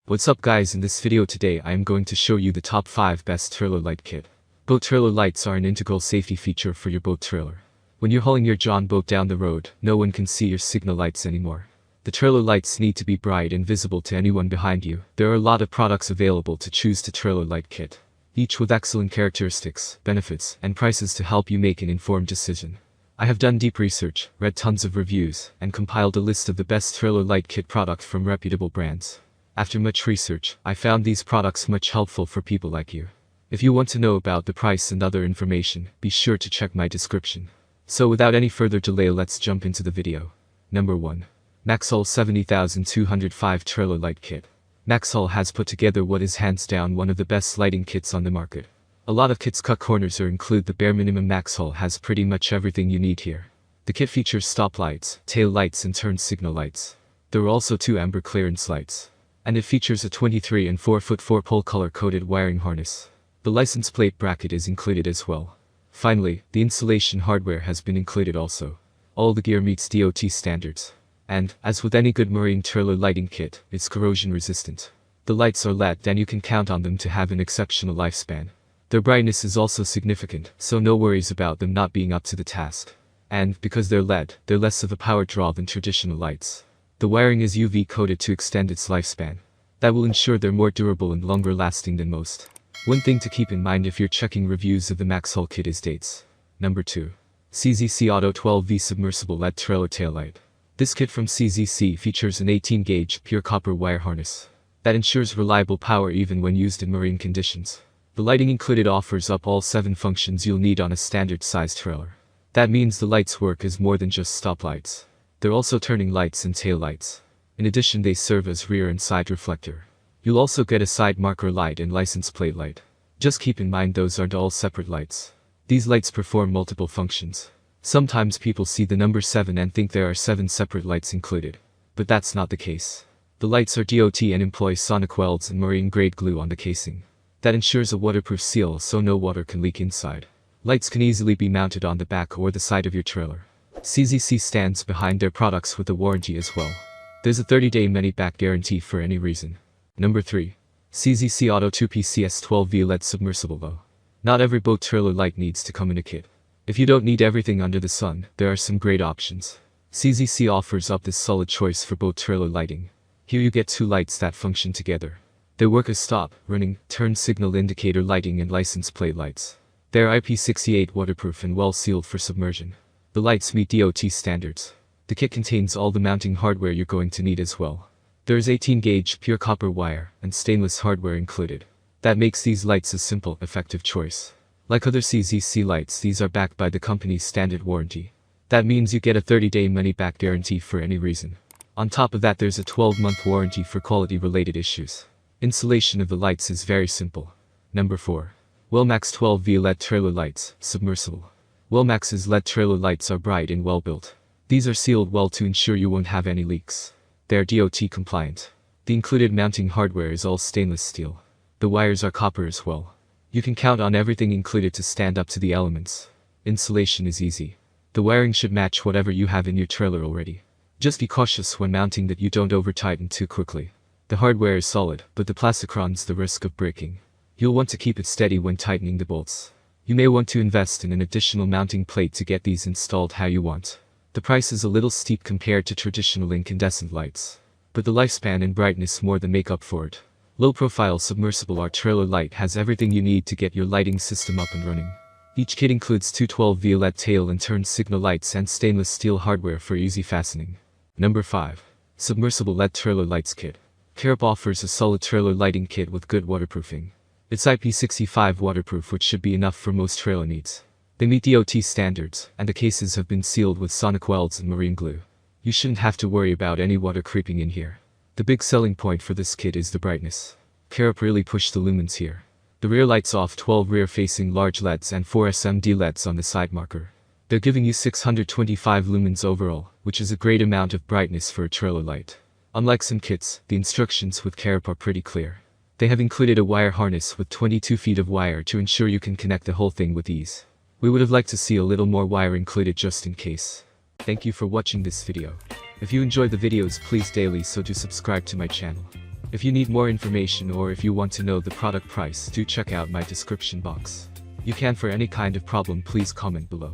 What's up guys, in this video today I am going to show you the top 5 best trailer light kit. Boat trailer lights are an integral safety feature for your boat trailer. When you're hauling your John boat down the road, no one can see your signal lights anymore. The trailer lights need to be bright and visible to anyone behind you. There are a lot of products available to choose the trailer light kit, each with excellent characteristics, benefits, and prices to help you make an informed decision. I have done deep research, read tons of reviews, and compiled a list of the best trailer light kit products from reputable brands. After much research, I found these products much helpful for people like you. If you want to know about the price and other information, be sure to check my description. So without any further delay, let's jump into the video. Number 1. MAXXHAUL 70205 Trailer Light Kit. MAXXHAUL has put together what is hands down one of the best lighting kits on the market. A lot of kits cut corners or include the bare minimum. MAXXHAUL has pretty much everything you need here. The kit features stop lights, tail lights and turn signal lights. There are also 2 amber clearance lights. And it features a 23 and 4-foot 4-pole color-coded wiring harness. The license plate bracket is included as well. Finally, the installation hardware has been included also. All the gear meets DOT standards. And, as with any good marine trailer lighting kit, it's corrosion resistant. The lights are LED and you can count on them to have an exceptional lifespan. Their brightness is also significant, so no worries about them not being up to the task. And, because they're LED, they're less of a power draw than traditional lights. The wiring is UV coated to extend its lifespan. That will ensure they're more durable and longer lasting than most. One thing to keep in mind if you're checking reviews of the MAXXHAUL kit is dates. Number 2. CZC Auto 12V Submersible LED Trailer Taillight. This kit from CZC features an 18-gauge pure copper wire harness that ensures reliable power even when used in marine conditions. The lighting included offers up all 7 functions you'll need on a standard-sized trailer. That means the lights work as more than just stoplights. They're also turning lights and tail lights. In addition, they serve as rear and side reflector. You'll also get a side marker light and license plate light. Just keep in mind those aren't all separate lights. These lights perform multiple functions. Sometimes people see the number 7 and think there are 7 separate lights included. But that's not the case. The lights are DOT and employ sonic welds and marine-grade glue on the casing. That ensures a waterproof seal so no water can leak inside. Lights can easily be mounted on the back or the side of your trailer. CZC stands behind their products with a warranty as well. There's a 30-day money-back guarantee for any reason. Number 3. CZC Auto 2PCS 12V LED Submersible Low. Not every boat trailer light needs to come in a kit. If you don't need everything under the sun, there are some great options. CZC offers up this solid choice for boat trailer lighting. Here you get 2 lights that function together. They work as stop, running, turn signal indicator lighting and license plate lights. They're IP68 waterproof and well sealed for submersion. The lights meet DOT standards. The kit contains all the mounting hardware you're going to need as well. There is 18-gauge pure copper wire and stainless hardware included. That makes these lights a simple, effective choice. Like other CZC lights, these are backed by the company's standard warranty. That means you get a 30-day money-back guarantee for any reason. On top of that, there's a 12-month warranty for quality-related issues. Installation of the lights is very simple. Number 4. Wellmax 12V LED Trailer Lights, Submersible. Wellmax's LED trailer lights are bright and well built. These are sealed well to ensure you won't have any leaks. They are DOT compliant. The included mounting hardware is all stainless steel. The wires are copper as well. You can count on everything included to stand up to the elements. Installation is easy. The wiring should match whatever you have in your trailer already. Just be cautious when mounting that you don't over-tighten too quickly. The hardware is solid, but the plastic runs the risk of breaking. You'll want to keep it steady when tightening the bolts. You may want to invest in an additional mounting plate to get these installed how you want. The price is a little steep compared to traditional incandescent lights, but the lifespan and brightness more than make up for it. Low-profile submersible our trailer light has everything you need to get your lighting system up and running. Each kit includes 2 12V LED tail and turn signal lights and stainless steel hardware for easy fastening. Number 5. Submersible LED Trailer Lights Kit. Carup offers a solid trailer lighting kit with good waterproofing. It's IP65 waterproof, which should be enough for most trailer needs. They meet DOT standards, and the cases have been sealed with sonic welds and marine glue. You shouldn't have to worry about any water creeping in here. The big selling point for this kit is the brightness. Carup really pushed the lumens here. The rear lights off 12 rear-facing large LEDs and 4 SMD LEDs on the side marker. They're giving you 625 lumens overall, which is a great amount of brightness for a trailer light. Unlike some kits, the instructions with Carup are pretty clear. They have included a wire harness with 22 feet of wire to ensure you can connect the whole thing with ease. We would have liked to see a little more wire included just in case. Thank you for watching this video. If you enjoy the videos, please daily so do subscribe to my channel. If you need more information or if you want to know the product price, do check out my description box. You can for any kind of problem please comment below.